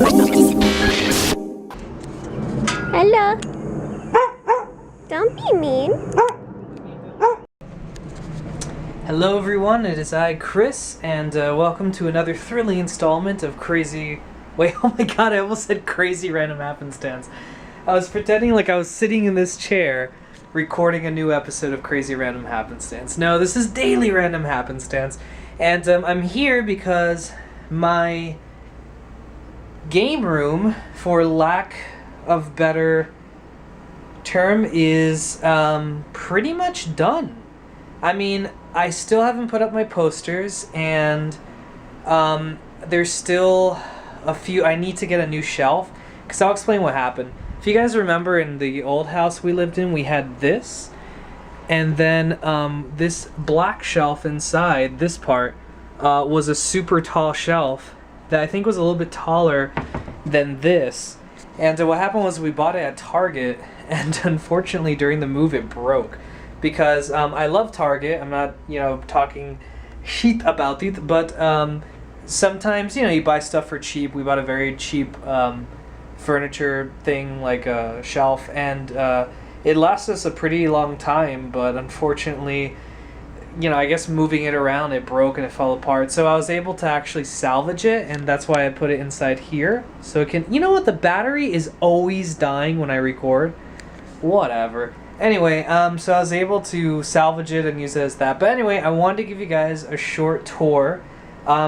Hello. Don't be mean. Hello everyone, it is I, Chris, and welcome to another thrilling installment of Crazy... Wait, oh my god, I almost said Crazy Random Happenstance. I was pretending like I was sitting in this chair recording a new episode of Crazy Random Happenstance. No, this is Daily Random Happenstance, and I'm here because my game room, for lack of better term, is pretty much done. I mean, I still haven't put up my posters, and there's still a few. I need to get a new shelf, because I'll explain what happened. If you guys remember, in the old house we lived in, we had this, and then this black shelf inside, this part, was a super tall shelf that I think was a little bit taller than this. And what happened was we bought it at Target, and unfortunately during the move it broke. Because I love Target, I'm not, talking shit about it, but sometimes, you buy stuff for cheap. We bought a very cheap furniture thing, like a shelf, and it lasted us a pretty long time, but unfortunately, I guess moving it around, it broke and it fell apart. So I was able to actually salvage it, and that's why I put it inside here. So it can, the battery is always dying when I record. Whatever. Anyway, so I was able to salvage it and use it as that. But anyway, I wanted to give you guys a short tour.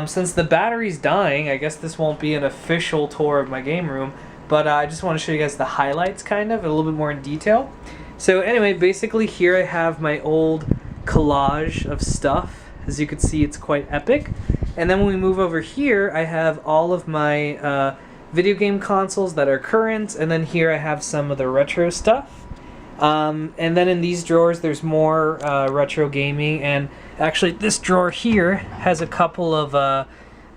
Since the battery's dying, I guess this won't be an official tour of my game room, but I just want to show you guys the highlights, kind of, a little bit more in detail. So anyway, basically here I have my old collage of stuff. As you can see, it's quite epic. And then when we move over here, I have all of my video game consoles that are current, and then here I have some of the retro stuff. And then in these drawers there's more retro gaming, and actually this drawer here has a couple of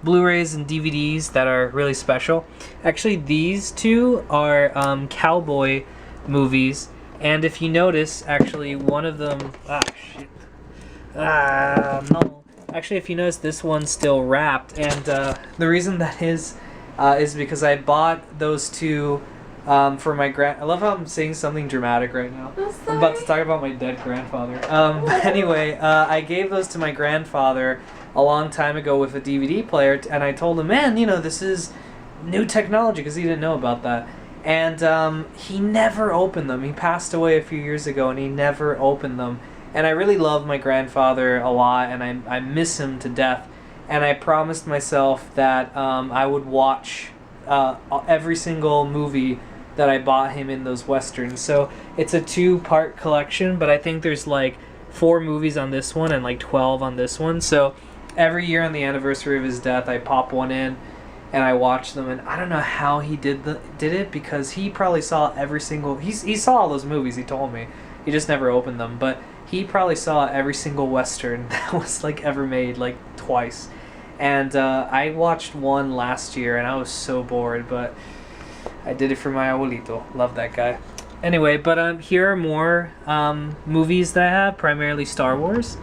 Blu-rays and DVDs that are really special. Actually these two are cowboy movies, and if you notice, actually one of them... no. Actually, if you notice, this one's still wrapped, and the reason that is because I bought those two for my I love how I'm saying something dramatic right now. I'm about to talk about my dead grandfather. But anyway, I gave those to my grandfather a long time ago with a DVD player, and I told him, man, this is new technology, because he didn't know about that. And he never opened them. He passed away a few years ago, and he never opened them. And I really love my grandfather a lot, and I miss him to death. And I promised myself that I would watch every single movie that I bought him in those westerns. So it's a 2-part collection, but I think there's like 4 movies on this one and like 12 on this one. So every year on the anniversary of his death, I pop one in and I watch them. And I don't know how he did it, because he probably saw every single... He saw all those movies, he told me. He just never opened them. But he probably saw every single western that was like ever made, like twice. And I watched one last year and I was so bored, but I did it for my abuelito. Love that guy. Anyway, but here are more movies that I have, primarily Star Wars.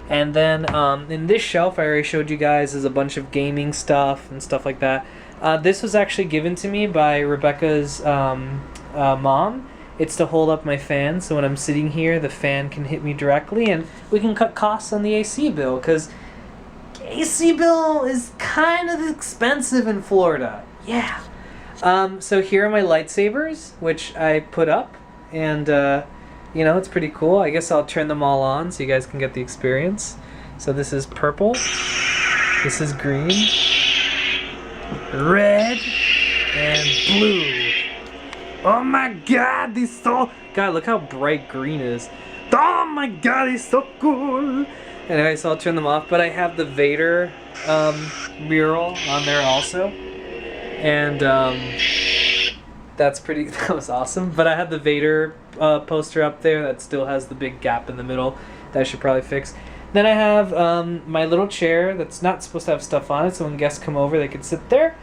And then in this shelf I already showed you guys is a bunch of gaming stuff and stuff like that. This was actually given to me by Rebecca's mom. It's to hold up my fan, so when I'm sitting here the fan can hit me directly, and we can cut costs on the AC bill, because AC bill is kind of expensive in Florida. Yeah. So here are my lightsabers, which I put up, and it's pretty cool. I guess I'll turn them all on so you guys can get the experience. So this is purple, this is green, red, and blue. Oh my god, these so... God, look how bright green is. Oh my god, he's so cool. Anyway, so I'll turn them off, but I have the Vader mural on there also. And that was awesome. But I had the Vader poster up there that still has the big gap in the middle that I should probably fix. Then I have my little chair that's not supposed to have stuff on it, so when guests come over they can sit there.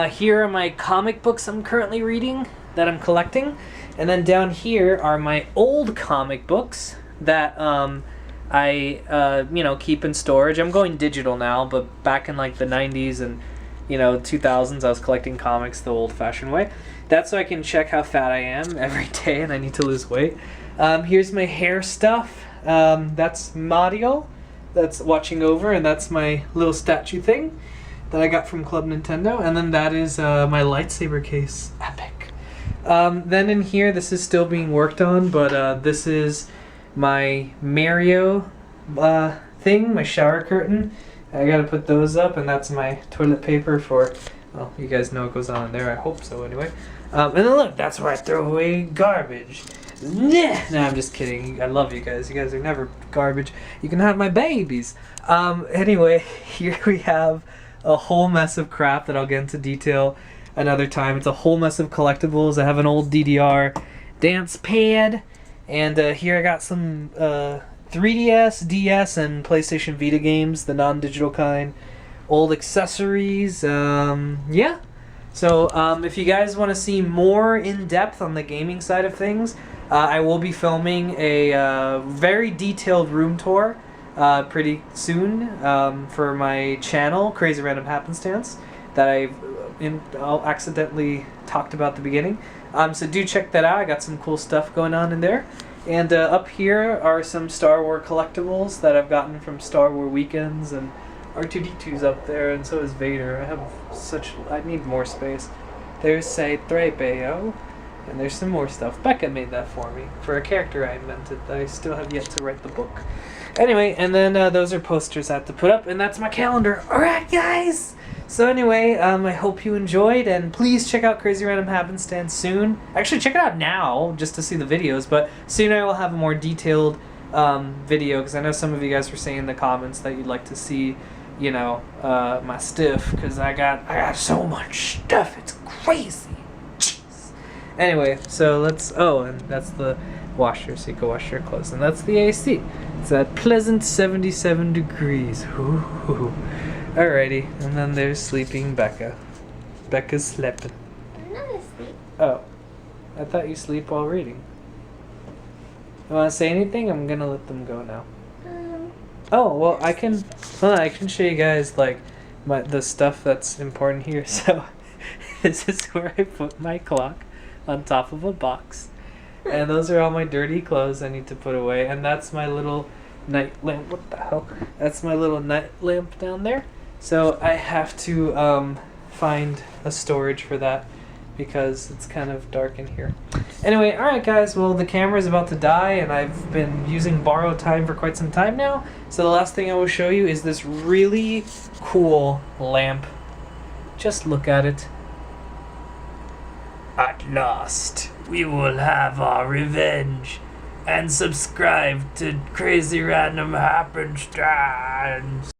Here are my comic books I'm currently reading that I'm collecting. And then down here are my old comic books that I keep in storage. I'm going digital now, but back in like the 90s and 2000s, I was collecting comics the old-fashioned way. That's so I can check how fat I am every day, and I need to lose weight. Here's my hair stuff. That's Mario that's watching over, and that's my little statue thing that I got from Club Nintendo. And then that is my lightsaber case. Epic. Then in here, this is still being worked on, but this is my Mario thing, my shower curtain. I gotta put those up, and that's my toilet paper for, well, you guys know what goes on in there, I hope so anyway. And then look, that's where I throw away garbage. Nah, I'm just kidding. I love you guys. You guys are never garbage. You can have my babies. Anyway, here we have a whole mess of crap that I'll get into detail another time. It's a whole mess of collectibles. I have an old DDR dance pad, and here I got some 3DS, DS, and PlayStation Vita games, the non-digital kind. Old accessories. Yeah. So if you guys want to see more in depth on the gaming side of things, I will be filming a very detailed room tour pretty soon for my channel, Crazy Random Happenstance, that I'll accidentally talked about at the beginning. So do check that out. I got some cool stuff going on in there. And up here are some Star Wars collectibles that I've gotten from Star Wars weekends, and R2-D2's up there, and so is Vader. I need more space. There's C-3PO, and there's some more stuff. Becca made that for me, for a character I invented that I still have yet to write the book. Anyway, and then those are posters I have to put up, and that's my calendar. Alright, guys! So anyway, I hope you enjoyed, and please check out Crazy Random Happenstance soon. Actually, check it out now, just to see the videos, but soon I will have a more detailed video, because I know some of you guys were saying in the comments that you'd like to see, my stuff, because I got so much stuff, it's crazy. Jeez. Anyway, so and that's the washer, so you can wash your clothes, and that's the AC. It's that pleasant 77 degrees. Ooh. Alrighty, and then there's sleeping Becca. Becca's sleeping. I'm not asleep. Oh, I thought you sleep while reading. You want to say anything? I'm gonna let them go now. Oh, well, I can show you guys, the stuff that's important here. So, this is where I put my clock on top of a box. And those are all my dirty clothes I need to put away. And that's my little night lamp. What the hell? That's my little night lamp down there. So, I have to find a storage for that, because it's kind of dark in here. Anyway, alright guys, well the camera is about to die, and I've been using borrowed time for quite some time now, so the last thing I will show you is this really cool lamp. Just look at it. At last, we will have our revenge, and subscribe to Crazy Random Happenstance.